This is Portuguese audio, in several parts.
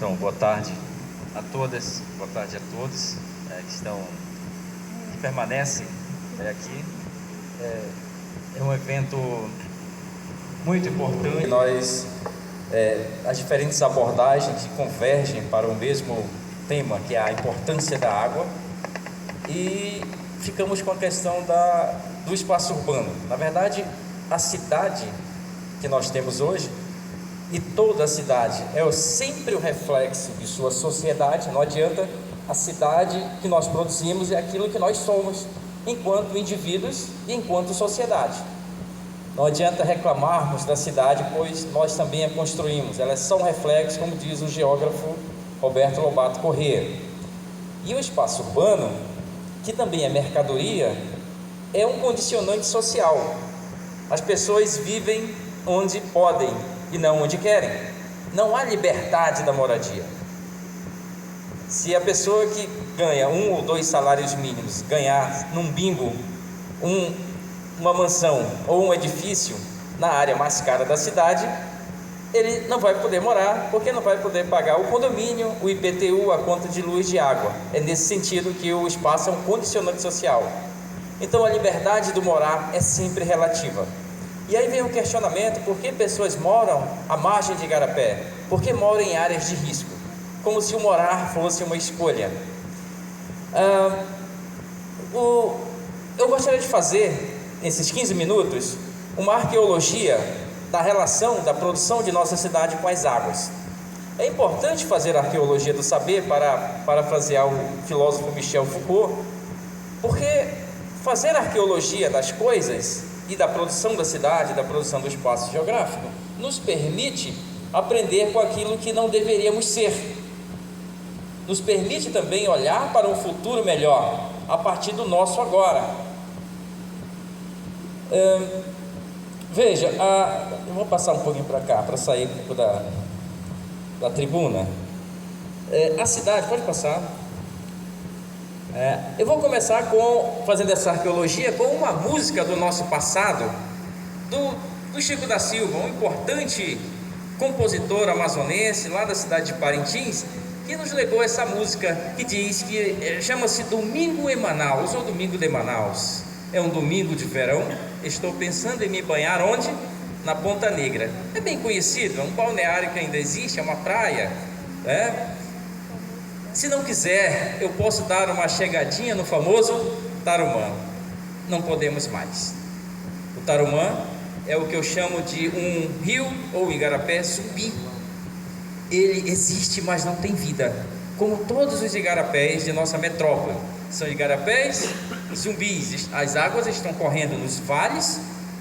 Então, boa tarde a todas, boa tarde a todos que permanecem aqui. É um evento muito importante. As diferentes abordagens convergem para o mesmo tema, que é a importância da água, e ficamos com a questão do espaço urbano. Na verdade, a cidade que nós temos hoje, e toda a cidade, é sempre o reflexo de sua sociedade. Não adianta, a cidade que nós produzimos é aquilo que nós somos enquanto indivíduos e enquanto sociedade. Não adianta reclamarmos da cidade, pois nós também a construímos. Ela é só um reflexo, como diz o geógrafo Roberto Lobato Corrêa. E o espaço urbano, que também é mercadoria, é um condicionante social. As pessoas vivem onde podem e não onde querem. Não há liberdade da moradia. Se a pessoa que ganha 1 ou 2 salários mínimos ganhar num bingo uma mansão ou um edifício na área mais cara da cidade, ele não vai poder morar, porque não vai poder pagar o condomínio, o IPTU, a conta de luz e de água. É nesse sentido que o espaço é um condicionante social. Então a liberdade do morar é sempre relativa. E aí vem o questionamento: por que pessoas moram à margem de igarapé? Por que moram em áreas de risco? Como se o morar fosse uma escolha. Eu gostaria de fazer, nesses 15 minutos, uma arqueologia da relação da produção de nossa cidade com as águas. É importante fazer a arqueologia do saber, para parafrasear o filósofo Michel Foucault, porque fazer a arqueologia das coisas e da produção da cidade, da produção do espaço geográfico, nos permite aprender com aquilo que não deveríamos ser. Nos permite também olhar para um futuro melhor, a partir do nosso agora. Veja, eu vou passar um pouquinho para cá, para sair um pouco da tribuna. A cidade, pode passar. Eu vou começar fazendo essa arqueologia com uma música do nosso passado, do Chico da Silva, um importante compositor amazonense lá da cidade de Parintins, que nos legou essa música que diz que chama-se Domingo em Manaus, ou Domingo de Manaus. É um domingo de verão, estou pensando em me banhar onde? Na Ponta Negra. É bem conhecido, é um balneário que ainda existe, é uma praia, Se não quiser, eu posso dar uma chegadinha no famoso Tarumã. Não podemos mais. O Tarumã é o que eu chamo de um rio ou igarapé zumbi. Ele existe, mas não tem vida, como todos os igarapés de nossa metrópole. São igarapés zumbis. As águas estão correndo nos vales,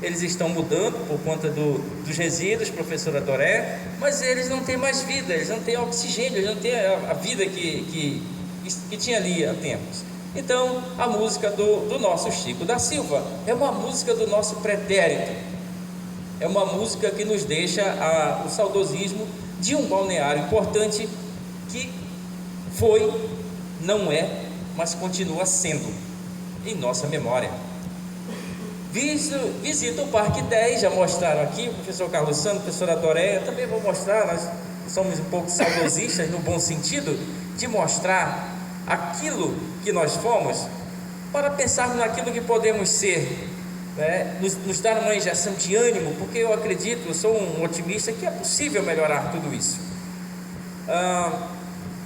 eles estão mudando por conta dos resíduos, professora Doré, mas eles não têm mais vida, eles não têm oxigênio, eles não têm a vida que tinha ali há tempos. Então, a música do nosso Chico da Silva é uma música do nosso pretérito, é uma música que nos deixa o saudosismo de um balneário importante que foi, não é, mas continua sendo em nossa memória. Visita o Parque 10, já mostraram aqui, o professor Carlos Santos, a professora Doréia, também vou mostrar. Nós somos um pouco saudosistas no bom sentido, de mostrar aquilo que nós fomos, para pensarmos naquilo que podemos ser, nos dar uma injeção de ânimo, porque eu acredito, eu sou um otimista, que é possível melhorar tudo isso.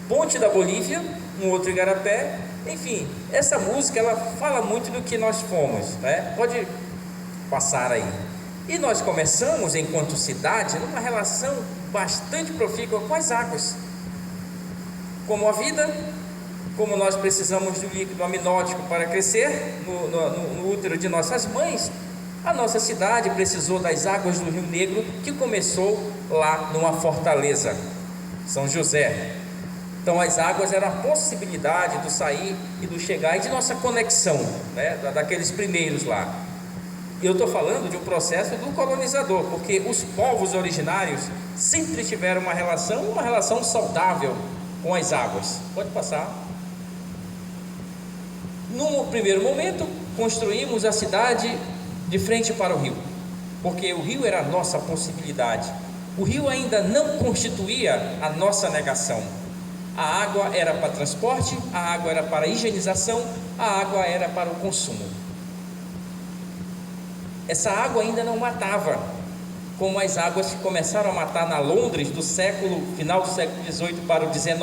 Ponte da Bolívia, um outro igarapé. Enfim, essa música ela fala muito do que nós fomos, Pode passar aí. E nós começamos, enquanto cidade, numa relação bastante profícua com as águas, como a vida, como nós precisamos do líquido amniótico para crescer no útero de nossas mães. A nossa cidade precisou das águas do Rio Negro, que começou lá numa fortaleza, São José. Então as águas eram a possibilidade do sair e do chegar, e de nossa conexão, daqueles primeiros lá. Eu estou falando de um processo do colonizador, porque os povos originários sempre tiveram uma relação saudável com as águas. Pode passar. No primeiro momento, construímos a cidade de frente para o rio, porque o rio era a nossa possibilidade. O rio ainda não constituía a nossa negação. A água era para transporte, a água era para higienização, a água era para o consumo. Essa água ainda não matava, como as águas que começaram a matar na Londres do final do século XVIII para o XIX,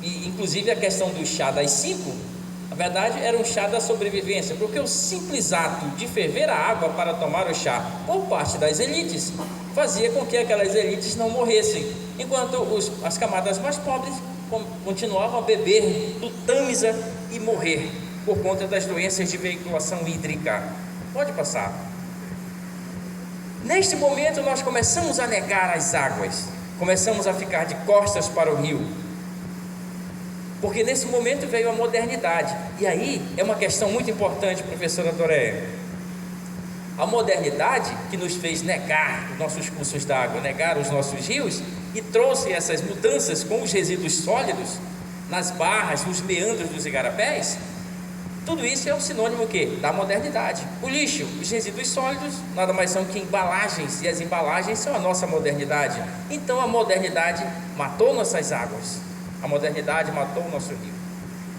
e inclusive a questão do chá das 5, na verdade era um chá da sobrevivência, porque o simples ato de ferver a água para tomar o chá por parte das elites fazia com que aquelas elites não morressem, enquanto as camadas mais pobres continuavam a beber do Tâmisa e morrer por conta das doenças de veiculação hídrica. Pode passar. Neste momento nós começamos a negar as águas, começamos a ficar de costas para o rio, porque nesse momento veio a modernidade. E aí é uma questão muito importante, professora Doréia. A modernidade que nos fez negar os nossos cursos d'água, negar os nossos rios, e trouxe essas mudanças com os resíduos sólidos nas barras, nos meandros dos igarapés. Tudo isso é um sinônimo da modernidade. O lixo, os resíduos sólidos, nada mais são que embalagens, e as embalagens são a nossa modernidade. Então a modernidade matou nossas águas, a modernidade matou o nosso rio.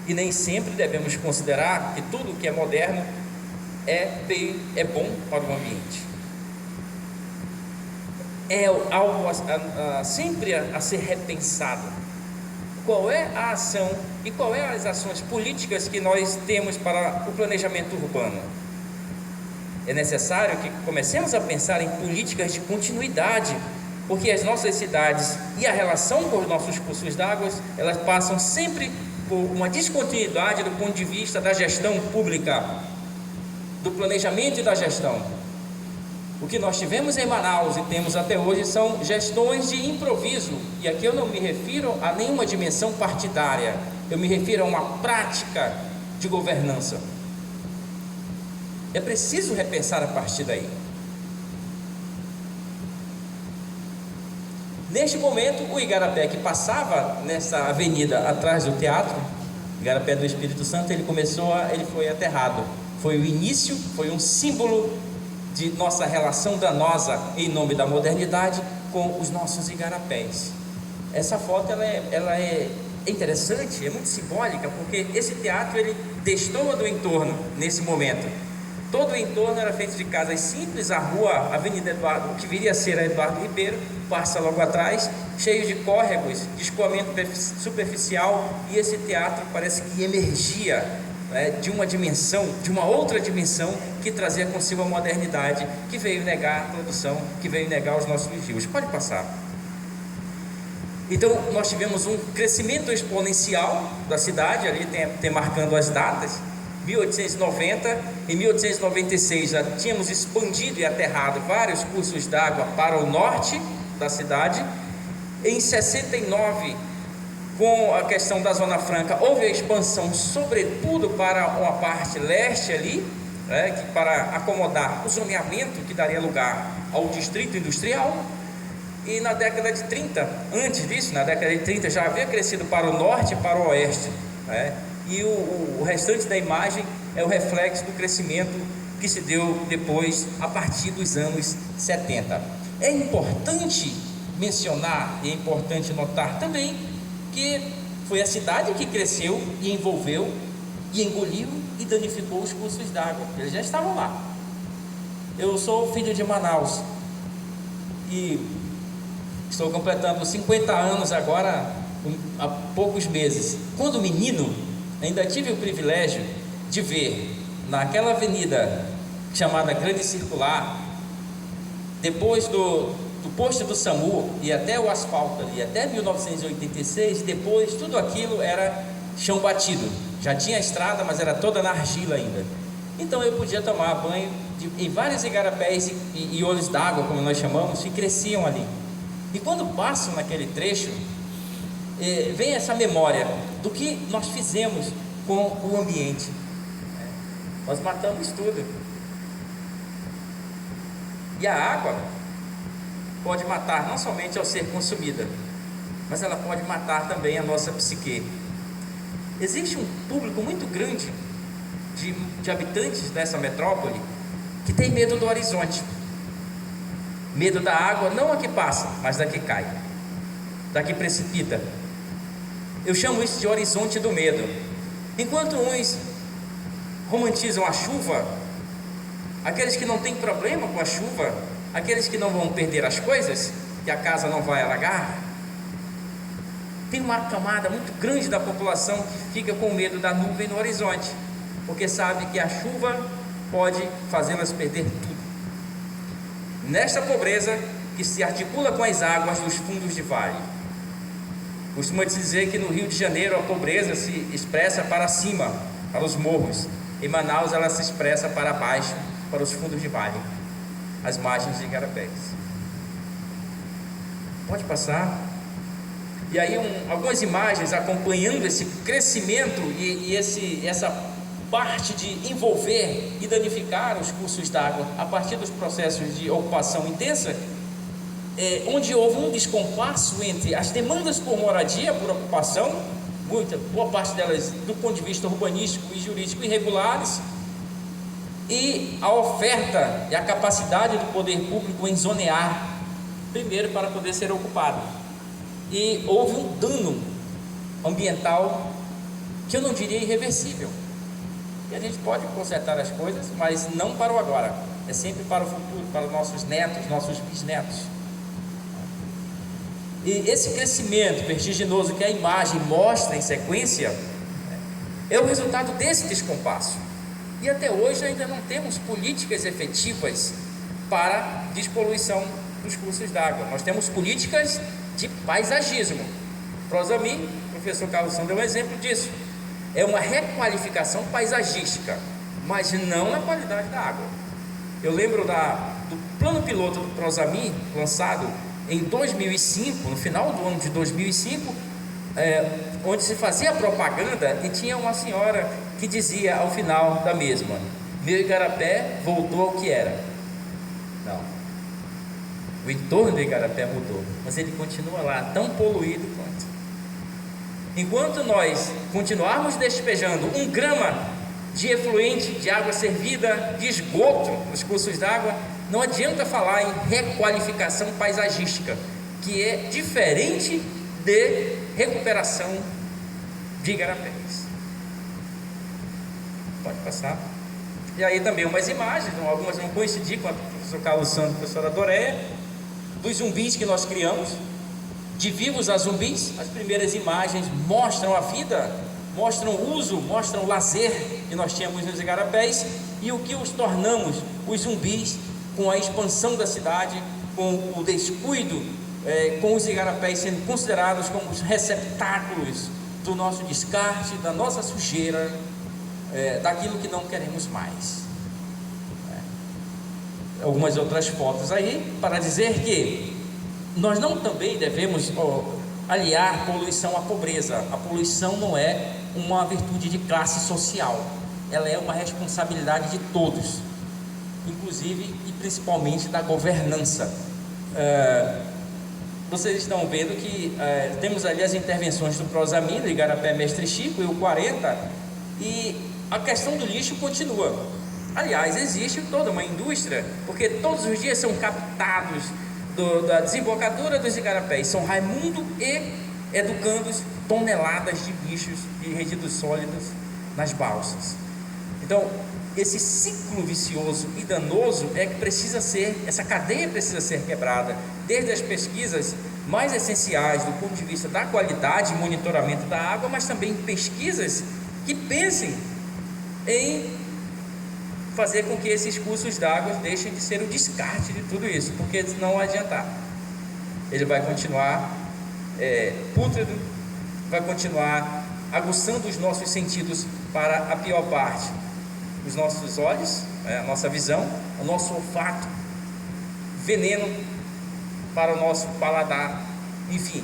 E nem sempre devemos considerar que tudo que é moderno é bom para o ambiente. É algo sempre a ser repensado. Qual é a ação e qual é as ações políticas que nós temos para o planejamento urbano? É necessário que comecemos a pensar em políticas de continuidade, porque as nossas cidades e a relação com os nossos cursos d'água, elas passam sempre por uma descontinuidade do ponto de vista da gestão pública, do planejamento e da gestão. O que nós tivemos em Manaus e temos até hoje são gestões de improviso, e aqui eu não me refiro a nenhuma dimensão partidária, eu me refiro a uma prática de governança. É preciso repensar a partir daí. Neste momento, o igarapé que passava nessa avenida atrás do teatro, Igarapé do Espírito Santo, ele foi aterrado. Foi o início, foi um símbolo de nossa relação danosa em nome da modernidade com os nossos igarapés. Essa foto ela é interessante, é muito simbólica, porque esse teatro ele destoa do entorno nesse momento. Todo o entorno era feito de casas simples, a Avenida Eduardo, o que viria a ser a Eduardo Ribeiro, passa logo atrás, cheio de córregos, de escoamento superficial, e esse teatro parece que emergia de uma dimensão, de uma outra dimensão, que trazia consigo a modernidade, que veio negar a produção, que veio negar os nossos rios. Pode passar. Então nós tivemos um crescimento exponencial da cidade, ali tem marcando as datas. 1890, em 1896 já tínhamos expandido e aterrado vários cursos d'água para o norte da cidade. Em 69, com a questão da Zona Franca, houve a expansão sobretudo para uma parte leste ali, para acomodar o zoneamento que daria lugar ao distrito industrial. E na década de 30, antes disso, na década de 30 já havia crescido para o norte e para o oeste, e o restante da imagem é o reflexo do crescimento que se deu depois, a partir dos anos 70. É importante mencionar e é importante notar também que foi a cidade que cresceu e envolveu e engoliu e danificou os cursos d'água. Eles já estavam lá. Eu sou filho de Manaus e estou completando 50 anos agora, há poucos meses. Quando menino, ainda tive o privilégio de ver naquela avenida chamada Grande Circular, depois do posto do SAMU e até o asfalto ali, até 1986, depois tudo aquilo era chão batido, já tinha estrada, mas era toda na argila ainda. Então eu podia tomar banho em vários igarapés e olhos d'água, como nós chamamos, que cresciam ali. E quando passo naquele trecho, vem essa memória do que nós fizemos com o ambiente. Nós matamos tudo. E a água pode matar não somente ao ser consumida, mas ela pode matar também a nossa psique. Existe um público muito grande de habitantes dessa metrópole que tem medo do horizonte. Medo da água, não a que passa, mas da que cai, da que precipita. Eu chamo isso de horizonte do medo. Enquanto uns romantizam a chuva, aqueles que não têm problema com a chuva, aqueles que não vão perder as coisas, que a casa não vai alagar, tem uma camada muito grande da população que fica com medo da nuvem no horizonte, porque sabe que a chuva pode fazê-las perder tudo. Nesta pobreza que se articula com as águas dos fundos de vale. Costuma-se dizer que no Rio de Janeiro a pobreza se expressa para cima, para os morros. Em Manaus ela se expressa para baixo, para os fundos de vale, as margens de igarapés. Pode passar. E aí algumas imagens acompanhando esse crescimento e essa parte de envolver e danificar os cursos d'água a partir dos processos de ocupação intensa, onde houve um descompasso entre as demandas por moradia, por ocupação, boa parte delas do ponto de vista urbanístico e jurídico irregulares, e a oferta e a capacidade do poder público em zonear, primeiro para poder ser ocupado. E houve um dano ambiental que eu não diria irreversível. E a gente pode consertar as coisas, mas não para o agora, é sempre para o futuro, para os nossos netos, nossos bisnetos. E esse crescimento vertiginoso que a imagem mostra em sequência é o resultado desse descompasso. E até hoje ainda não temos políticas efetivas para despoluição dos cursos d'água. Nós temos políticas de paisagismo. Prosami, o professor Carlos Santos deu um exemplo disso. É uma requalificação paisagística, mas não na qualidade da água. Eu lembro do plano piloto do Prosami, lançado em 2005, no final do ano de 2005, onde se fazia propaganda e tinha uma senhora que dizia ao final da mesma: meu igarapé voltou ao que era. Não, o entorno do igarapé mudou, mas ele continua lá, tão poluído quanto. Enquanto nós continuarmos despejando 1 grama de efluente, de água servida, de esgoto nos cursos d'água, não adianta falar em requalificação paisagística, que é diferente de recuperação de igarapés. Pode passar. E aí também umas imagens, algumas não coincidir com a professor Carlos Santos e a professora Doréia, dos zumbis que nós criamos, de vivos a zumbis. As primeiras imagens mostram a vida, mostram o uso, mostram o lazer que nós tínhamos nos igarapés e o que os tornamos, os zumbis, com a expansão da cidade, com o descuido, com os igarapés sendo considerados como os receptáculos do nosso descarte, da nossa sujeira, daquilo que não queremos mais. Algumas outras fotos aí para dizer que nós não também devemos aliar poluição à pobreza. A poluição não é uma virtude de classe social, ela é uma responsabilidade de todos, inclusive e principalmente da governança. Vocês estão vendo que temos ali as intervenções do Prosami, do Igarapé Mestre Chico e o 40, e a questão do lixo continua. Aliás, existe toda uma indústria, porque todos os dias são captados da desembocadura dos igarapés São Raimundo e Educandos toneladas de lixos e resíduos sólidos nas balsas. Então, esse ciclo vicioso e danoso essa cadeia precisa ser quebrada, desde as pesquisas mais essenciais do ponto de vista da qualidade e monitoramento da água, mas também pesquisas que pensem em fazer com que esses cursos d'água deixem de ser o descarte de tudo isso, porque não vai adiantar. Ele vai continuar pútrido, vai continuar aguçando os nossos sentidos para a pior parte, os nossos olhos, a nossa visão, o nosso olfato, veneno para o nosso paladar, enfim,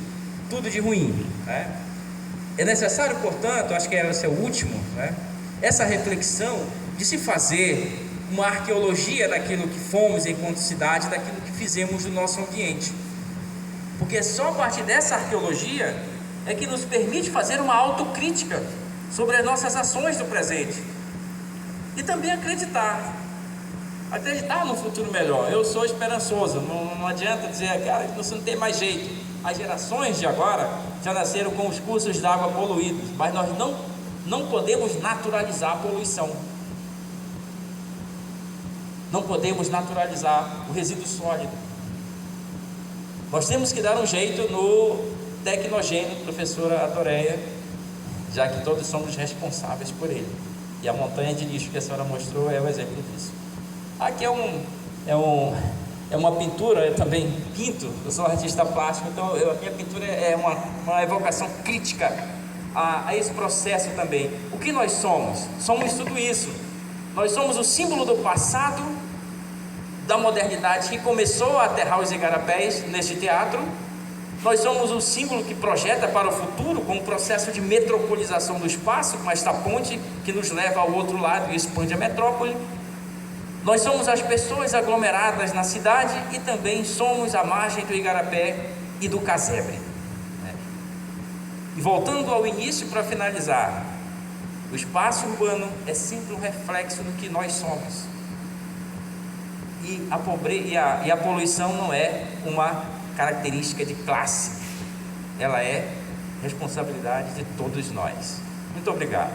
tudo de ruim. É necessário, portanto, acho que esse é o último, essa reflexão de se fazer uma arqueologia daquilo que fomos enquanto cidade, daquilo que fizemos no nosso ambiente, porque só a partir dessa arqueologia é que nos permite fazer uma autocrítica sobre as nossas ações do presente e também acreditar acreditar num futuro melhor. Eu sou esperançoso, não adianta dizer, cara, você não tem mais jeito. As gerações de agora já nasceram com os cursos de água poluídos, mas nós não podemos naturalizar a poluição. Não podemos naturalizar o resíduo sólido. Nós temos que dar um jeito no tecnogênio, professora Adoreia, já que todos somos responsáveis por ele. E a montanha de lixo que a senhora mostrou é o exemplo disso. Aqui é uma pintura, eu também pinto, eu sou artista plástico, então a minha pintura é uma evocação crítica a esse processo também. O que nós somos? Somos tudo isso. Nós somos o símbolo do passado, da modernidade que começou a aterrar os igarapés neste teatro. Nós somos o símbolo que projeta para o futuro, com o processo de metropolização do espaço, com esta ponte que nos leva ao outro lado e expande a metrópole. Nós somos as pessoas aglomeradas na cidade e também somos a margem do igarapé e do casebre. E voltando ao início para finalizar, o espaço urbano é sempre um reflexo do que nós somos. E a poluição não é uma característica de classe, ela é responsabilidade de todos nós. Muito obrigado.